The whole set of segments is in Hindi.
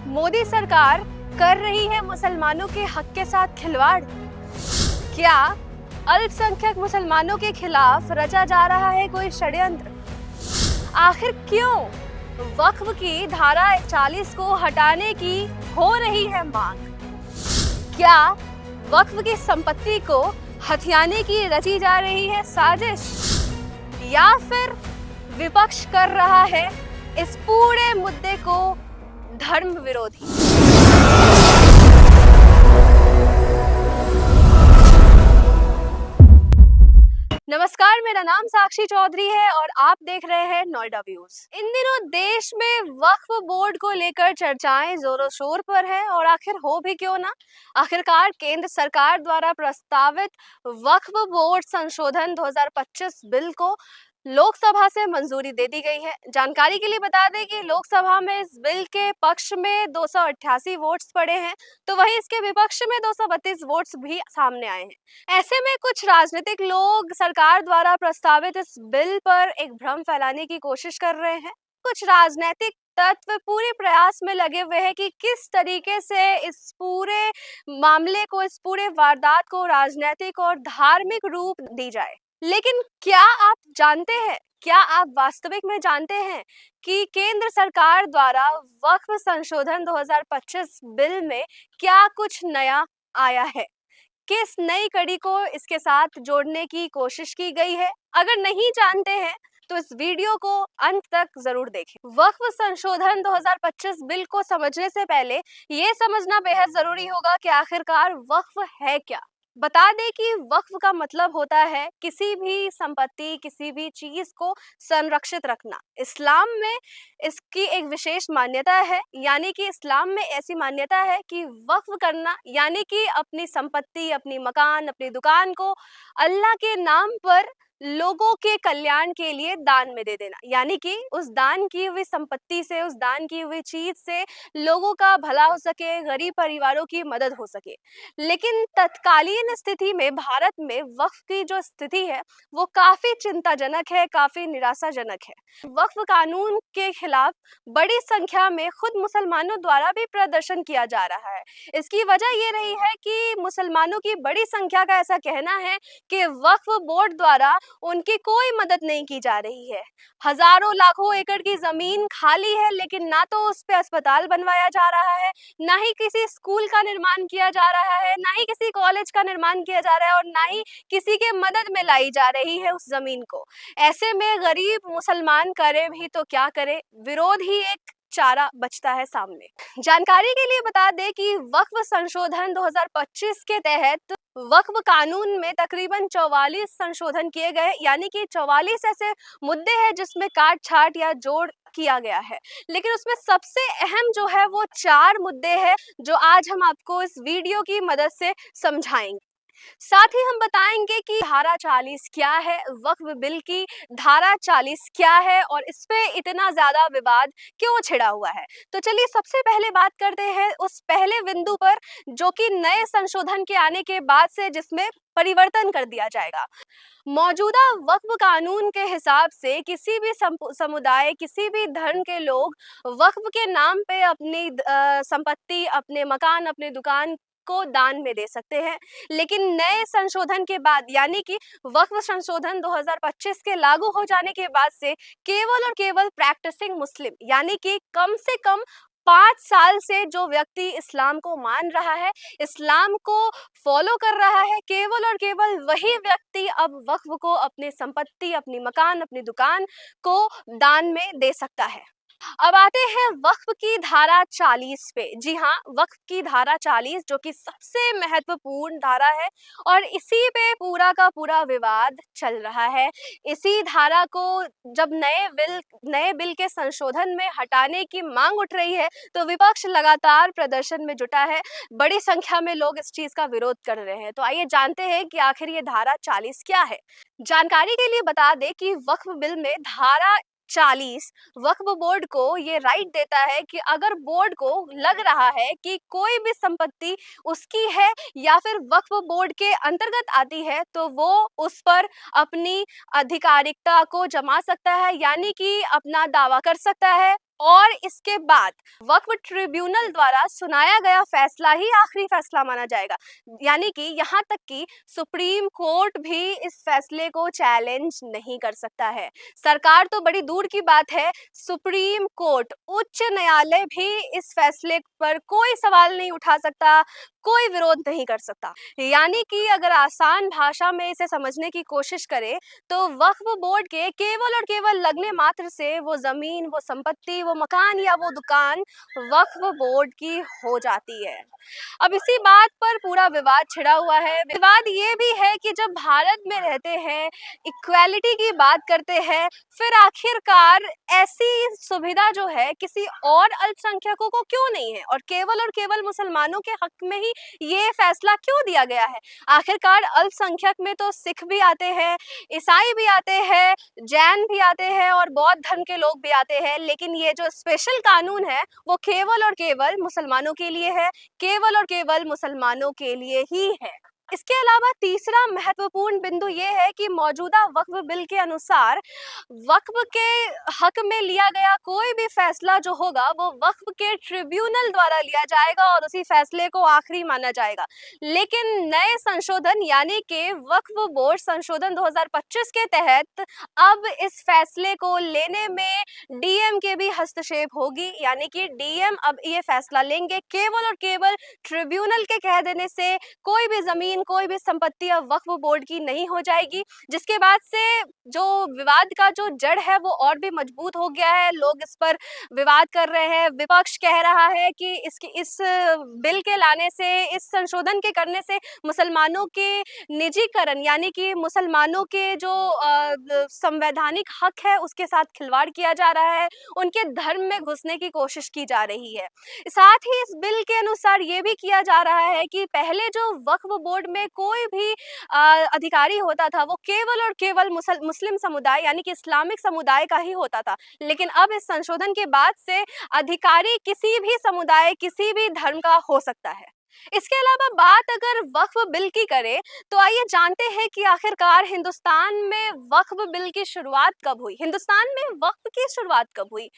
मोदी सरकार कर रही है मुसलमानों के हक के साथ खिलवाड़। क्या अल्पसंख्यक मुसलमानों के खिलाफ रचा जा रहा है कोई षड्यंत्र? आखिर क्यों वक्फ की धारा 40 को हटाने की हो रही है मांग? क्या वक्फ की संपत्ति को हथियाने की रची जा रही है साजिश, या फिर विपक्ष कर रहा है इस पूरे मुद्दे को धर्म विरोधी? नमस्कार, मेरा नाम साक्षी चौधरी है और आप देख रहे हैं नोएडा व्यूज। इन दिनों देश में वक्फ बोर्ड को लेकर चर्चाएं जोरों शोर पर है और आखिर हो भी क्यों ना। आखिरकार केंद्र सरकार द्वारा प्रस्तावित वक्फ बोर्ड संशोधन 2025 बिल को लोकसभा से मंजूरी दे दी गई है। जानकारी के लिए बता दें कि लोकसभा में इस बिल के पक्ष में 288 वोट्स पड़े हैं, तो वहीं इसके विपक्ष में 232 वोट्स भी सामने आए हैं। ऐसे में कुछ राजनीतिक लोग सरकार द्वारा प्रस्तावित इस बिल पर एक भ्रम फैलाने की कोशिश कर रहे हैं। कुछ राजनीतिक तत्व पूरे प्रयास में लगे हुए हैं कि किस तरीके से इस पूरे मामले को, इस पूरे वारदात को राजनीतिक और धार्मिक रूप दी जाए। लेकिन क्या आप जानते हैं, क्या आप वास्तविक में जानते हैं कि केंद्र सरकार द्वारा वक्फ संशोधन 2025 बिल में क्या कुछ नया आया है? किस नई कड़ी को इसके साथ जोड़ने की कोशिश की गई है? अगर नहीं जानते हैं तो इस वीडियो को अंत तक जरूर देखें। वक्फ संशोधन 2025 बिल को समझने से पहले ये समझना बेहद जरूरी होगा कि आखिरकार वक्फ है क्या। बता दें कि वक्फ का मतलब होता है किसी भी संपत्ति, किसी भी चीज को संरक्षित रखना। इस्लाम में इसकी एक विशेष मान्यता है, यानी कि इस्लाम में ऐसी मान्यता है कि वक्फ करना यानी कि अपनी संपत्ति, अपनी मकान, अपनी दुकान को अल्लाह के नाम पर लोगों के कल्याण के लिए दान में दे देना, यानी कि उस दान की हुई संपत्ति से, उस दान की हुई चीज से लोगों का भला हो सके, गरीब परिवारों की मदद हो सके। लेकिन तत्कालीन स्थिति में भारत में वक्फ की जो स्थिति है वो काफी चिंताजनक है, काफी निराशाजनक है। वक्फ कानून के खिलाफ बड़ी संख्या में खुद मुसलमानों द्वारा भी प्रदर्शन किया जा रहा है। इसकी वजह ये रही है कि मुसलमानों की बड़ी संख्या का ऐसा कहना है कि वक्फ बोर्ड द्वारा उनकी कोई मदद नहीं की जा रही है। हजारों लाखों एकड़ की जमीन खाली है, लेकिन ना तो उस पे अस्पताल बनवाया जा रहा है, ना ही किसी स्कूल का निर्माण किया जा रहा है, ना ही किसी कॉलेज का निर्माण किया जा रहा है और ना ही किसी के मदद में लाई जा रही है उस जमीन को। ऐसे में गरीब मुसलमान करे भी तो क्या करे, विरोध ही एक चारा बचता है सामने। जानकारी के लिए बता दें कि वक्फ संशोधन 2025 के तहत वक्फ कानून में तकरीबन 44 संशोधन किए गए, यानी कि 44 ऐसे मुद्दे हैं जिसमें काट छाट या जोड़ किया गया है। लेकिन उसमें सबसे अहम जो है वो 4 मुद्दे हैं जो आज हम आपको इस वीडियो की मदद से समझाएंगे। साथ ही हम बताएंगे कि धारा 40 क्या है, वक्फ बिल की धारा 40 क्या है और इस पे इतना ज्यादा विवाद क्यों छिड़ा हुआ है। तो चलिए सबसे पहले बात करते हैं उस पहले बिंदु पर जो कि नए संशोधन के आने के बाद से जिसमें परिवर्तन कर दिया जाएगा। मौजूदा वक्फ कानून के हिसाब से किसी भी समुदाय, किसी भी धर्म के लोग वक्फ के नाम पे अपनी संपत्ति, अपने मकान, अपनी दुकान को दान में दे सकते हैं। लेकिन नए संशोधन के बाद, यानी कि वक्फ संशोधन 2025 के लागू हो जाने के बाद से केवल और केवल प्रैक्टिसिंग मुस्लिम, यानी कि कम से कम 5 साल से जो व्यक्ति इस्लाम को मान रहा है, इस्लाम को फॉलो कर रहा है, केवल और केवल वही व्यक्ति अब वक्फ को अपनी संपत्ति, अपनी मकान, अपनी दुकान को दान में दे सकता है। अब आते हैं वक्फ की धारा 40 पे। जी हाँ, वक्फ की धारा 40 जो कि सबसे महत्वपूर्ण धारा है और इसी पे पूरा का पूरा विवाद चल रहा है। इसी धारा को जब नए बिल के संशोधन में हटाने की मांग उठ रही है तो विपक्ष लगातार प्रदर्शन में जुटा है। बड़ी संख्या में लोग इस चीज का विरोध कर रहे हैं। तो आइए जानते हैं कि आखिर ये धारा 40 क्या है। जानकारी के लिए बता दें कि वक्फ बिल में धारा 40 वक्फ बोर्ड को ये राइट देता है कि अगर बोर्ड को लग रहा है कि कोई भी संपत्ति उसकी है या फिर वक्फ बोर्ड के अंतर्गत आती है तो वो उस पर अपनी आधिकारिकता को जमा सकता है, यानी कि अपना दावा कर सकता है और इसके बाद वक्फ ट्रिब्यूनल द्वारा सुनाया गया फैसला ही आखिरी फैसला माना जाएगा। यानी कि यहाँ तक कि सुप्रीम कोर्ट भी इस फैसले को चैलेंज नहीं कर सकता है। सरकार तो बड़ी दूर की बात है, सुप्रीम कोर्ट, उच्च न्यायालय भी इस फैसले पर कोई सवाल नहीं उठा सकता, कोई विरोध नहीं कर सकता। यानी कि अगर आसान भाषा में इसे समझने की कोशिश करें तो वक्फ बोर्ड के केवल और केवल लगने मात्र से वो जमीन, वो संपत्ति, वो मकान या वो दुकान वक्फ बोर्ड की हो जाती है। अब इसी बात पर पूरा विवाद छिड़ा हुआ है। विवाद ये भी है कि जब भारत में रहते हैं, इक्वालिटी की बात करते हैं, फिर आखिरकार ऐसी सुविधा जो है किसी और अल्पसंख्यकों को क्यों नहीं है, और केवल मुसलमानों के हक में ही ये फैसला क्यों दिया गया है। आखिरकार अल्पसंख्यक में तो सिख भी आते हैं, ईसाई भी आते हैं, जैन भी आते हैं और बौद्ध धर्म के लोग भी आते हैं, लेकिन ये जो स्पेशल कानून है वो केवल और केवल मुसलमानों के लिए है, केवल और केवल मुसलमानों के लिए ही है। इसके अलावा तीसरा महत्वपूर्ण बिंदु ये है कि मौजूदा वक्फ बिल के अनुसार वक्फ के हक में लिया गया कोई भी फैसला जो होगा वो वक्फ के ट्रिब्यूनल द्वारा लिया जाएगा और उसी फैसले को आखिरी माना जाएगा। लेकिन नए संशोधन यानी कि वक्फ बोर्ड संशोधन 2025 के तहत अब इस फैसले को लेने में डीएम के भी हस्तक्षेप होगी, यानी कि डीएम अब ये फैसला लेंगे। केवल और केवल ट्रिब्यूनल के कह देने से कोई भी जमीन, कोई भी संपत्ति अब वक्फ बोर्ड की नहीं हो जाएगी, जिसके बाद से जो विवाद का जो जड़ है वो और भी मजबूत हो गया है। लोग इस पर विवाद कर रहे हैं, विपक्ष कह रहा है कि इस बिल के लाने से, इस संशोधन के करने से मुसलमानों के निजीकरण यानी कि मुसलमानों के जो संवैधानिक हक है उसके साथ खिलवाड़ किया जा रहा है, उनके धर्म में घुसने की कोशिश की जा रही है। साथ ही इस बिल के अनुसार ये भी किया जा रहा है कि पहले जो वक्फ बोर्ड में कोई भी अधिकारी होता था वो केवल और केवल मुस्लिम समुदाय यानी कि इस्लामिक समुदाय का ही होता था, लेकिन अब इस संशोधन के बाद से अधिकारी किसी भी समुदाय, किसी भी धर्म का हो सकता है। इसके अलावा बात अगर वक्फ बिल की करें तो आइए जानते हैं कि आखिरकार हिंदुस्तान में वक्फ बिल की शुरुआत कब हुई, हिंदुस्तान में वक्फ की शुरुआत कब हुई।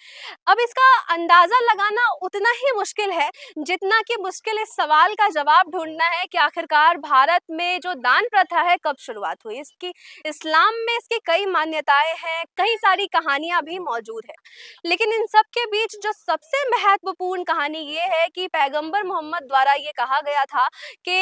अब इसका अंदाजा लगाना उतना ही मुश्किल है जितना कि मुश्किल इस सवाल का जवाब ढूंढना है कि आखिरकार भारत में जो दान प्रथा है कब शुरुआत हुई इसकी। इस्लाम में इसकी कई मान्यताएं हैं, कई सारी कहानियां भी मौजूद है, लेकिन इन सब के बीच जो सबसे महत्वपूर्ण कहानी ये है कि पैगंबर मोहम्मद द्वारा ये कहा गया था कि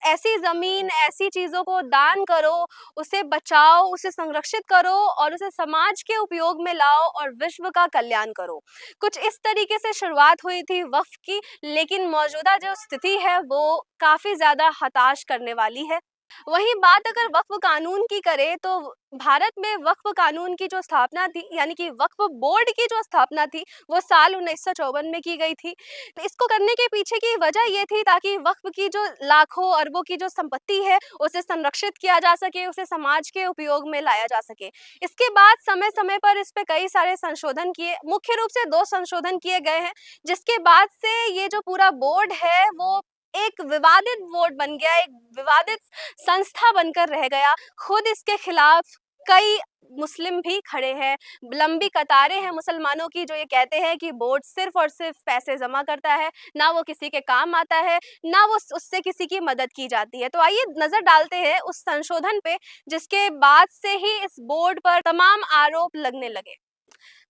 ऐसी जमीन, ऐसी चीजों को दान करो, उसे बचाओ, उसे संरक्षित करो और उसे समाज के उपयोग में लाओ और विश्व का कल्याण करो। कुछ इस तरीके से शुरुआत हुई थी वक्फ की, लेकिन मौजूदा जो स्थिति है वो काफी ज्यादा हताश करने वाली है। वहीं बात अगर वक्फ कानून की करें तो भारत में वक्फ कानून की जो स्थापना थी यानी कि वक्फ बोर्ड की जो स्थापना थी वो साल 1954 में की गई थी। इसको करने के पीछे की वजह ये थी ताकि वक्फ की जो लाखों अरबों की जो संपत्ति है उसे संरक्षित किया जा सके, उसे समाज के उपयोग में लाया जा सके। इसके बाद समय समय पर इस पे कई सारे संशोधन किए, मुख्य रूप से 2 संशोधन किए गए हैं, जिसके बाद से ये जो पूरा बोर्ड है वो एक विवादित बोर्ड बन गया, एक विवादित संस्था बनकर रह गया। खुद इसके खिलाफ कई मुस्लिम भी खड़े हैं, लंबी कतारें हैं मुसलमानों की जो ये कहते हैं कि बोर्ड सिर्फ और सिर्फ पैसे जमा करता है, ना वो किसी के काम आता है, ना वो उससे किसी की मदद की जाती है। तो आइए नजर डालते हैं उस संशोधन पे जिसके बाद से ही इस बोर्ड पर तमाम आरोप लगने लगे।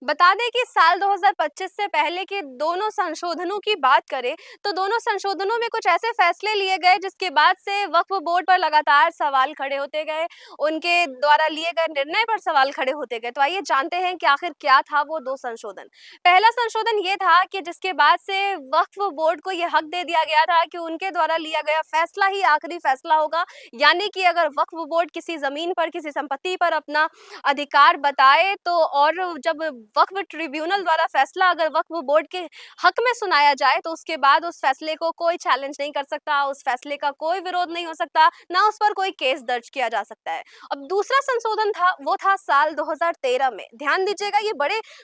बता दें कि साल 2025 से पहले के दोनों संशोधनों की बात करें तो दोनों संशोधनों में कुछ ऐसे फैसले लिए गए जिसके बाद से वक्फ बोर्ड पर लगातार सवाल खड़े होते गए, उनके द्वारा लिए गए निर्णय पर सवाल खड़े होते गए। तो आइए जानते हैं कि आखिर क्या था वो 2 संशोधन। पहला संशोधन ये था कि जिसके बाद से वक्फ बोर्ड को यह हक दे दिया गया था कि उनके द्वारा लिया गया फैसला ही आखिरी फैसला होगा, यानी कि अगर वक्फ बोर्ड किसी जमीन पर, किसी संपत्ति पर अपना अधिकार बताए तो और जब वक्फ ट्रिब्यूनल द्वारा फैसला अगर वक्फ बोर्ड के हक में सुनाया जाए तो उसके बाद उस फैसले को कोई चैलेंज नहीं कर सकता, उस फैसले का कोई विरोध नहीं हो सकता, ना उस पर कोई केस दर्ज किया जा सकता है। अब दूसरा संशोधन था वो था साल 2013 में। ध्यान दीजिएगा, ये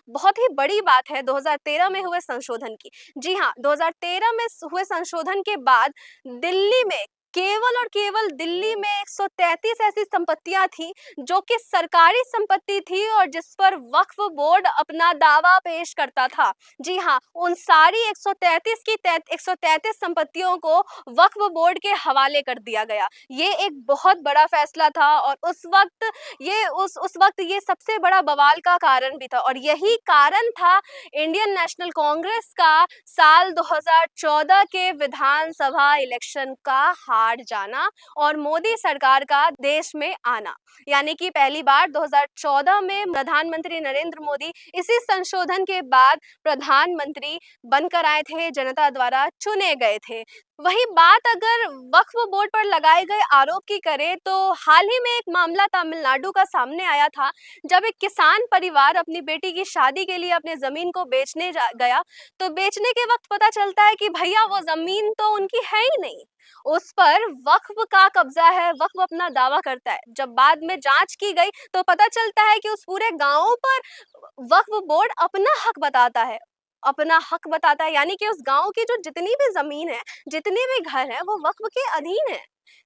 बहुत ही बड़ी बात है 2013 में हुए संशोधन की। जी हाँ, 2013 में हुए संशोधन के बाद दिल्ली में केवल और केवल दिल्ली में 133 ऐसी संपत्तियां थी जो कि सरकारी संपत्ति थी और जिस पर वक्फ बोर्ड अपना दावा पेश करता था। जी हाँ, उन सारी 133 संपत्तियों को वक्फ बोर्ड के हवाले कर दिया गया। ये एक बहुत बड़ा फैसला था और उस वक्त ये सबसे बड़ा बवाल का कारण भी था और यही कारण था इंडियन नेशनल कांग्रेस का साल 2014 के विधानसभा इलेक्शन का हार जाना और मोदी सरकार का देश में आना। यानी कि पहली बार 2014 में प्रधानमंत्री नरेंद्र मोदी इसी संशोधन के बाद प्रधानमंत्री बनकर आए थे, जनता द्वारा चुने गए थे। वही बात अगर वक्फ बोर्ड पर लगाए गए आरोप की करें तो हाल ही में एक मामला तमिलनाडु का सामने आया था, जब एक किसान परिवार अपनी बेटी की शादी के लिए अपने जमीन को बेचने गया, तो बेचने के वक्त पता चलता है कि भैया वो जमीन तो उनकी है ही नहीं, उस पर वक्फ का कब्जा है, वक्फ अपना दावा करता है। जब बाद में जांच की गई तो पता चलता है कि उस पूरे गांव पर वक्फ बोर्ड अपना हक बताता है, यानी कि उस गांव की जो जितनी भी जमीन है, जितने भी घर हैं, वो वक्फ के अधीन है।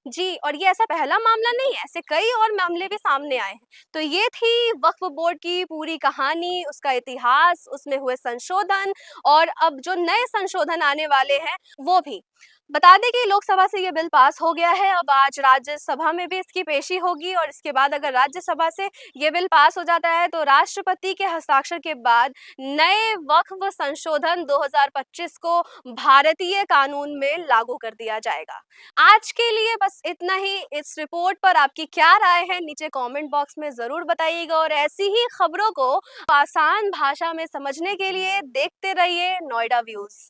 जी, और ये ऐसा पहला मामला नहीं है, ऐसे कई और मामले भी सामने आए हैं। तो ये थी वक्फ बोर्ड की पूरी कहानी, उसका इतिहास, उसमें हुए संशोधन और अब जो नए संशोधन आने वाले हैं वो भी। बता दें कि लोकसभा से ये बिल पास हो गया है, अब आज राज्यसभा में भी इसकी पेशी होगी और इसके बाद अगर राज्यसभा से ये बिल पास हो जाता है तो राष्ट्रपति के हस्ताक्षर के बाद नए वक्फ संशोधन 2025 को भारतीय कानून में लागू कर दिया जाएगा। आज के लिए बस इतना ही। इस रिपोर्ट पर आपकी क्या राय है नीचे कमेंट बॉक्स में जरूर बताइएगा और ऐसी ही खबरों को आसान भाषा में समझने के लिए देखते रहिए नोएडा व्यूज।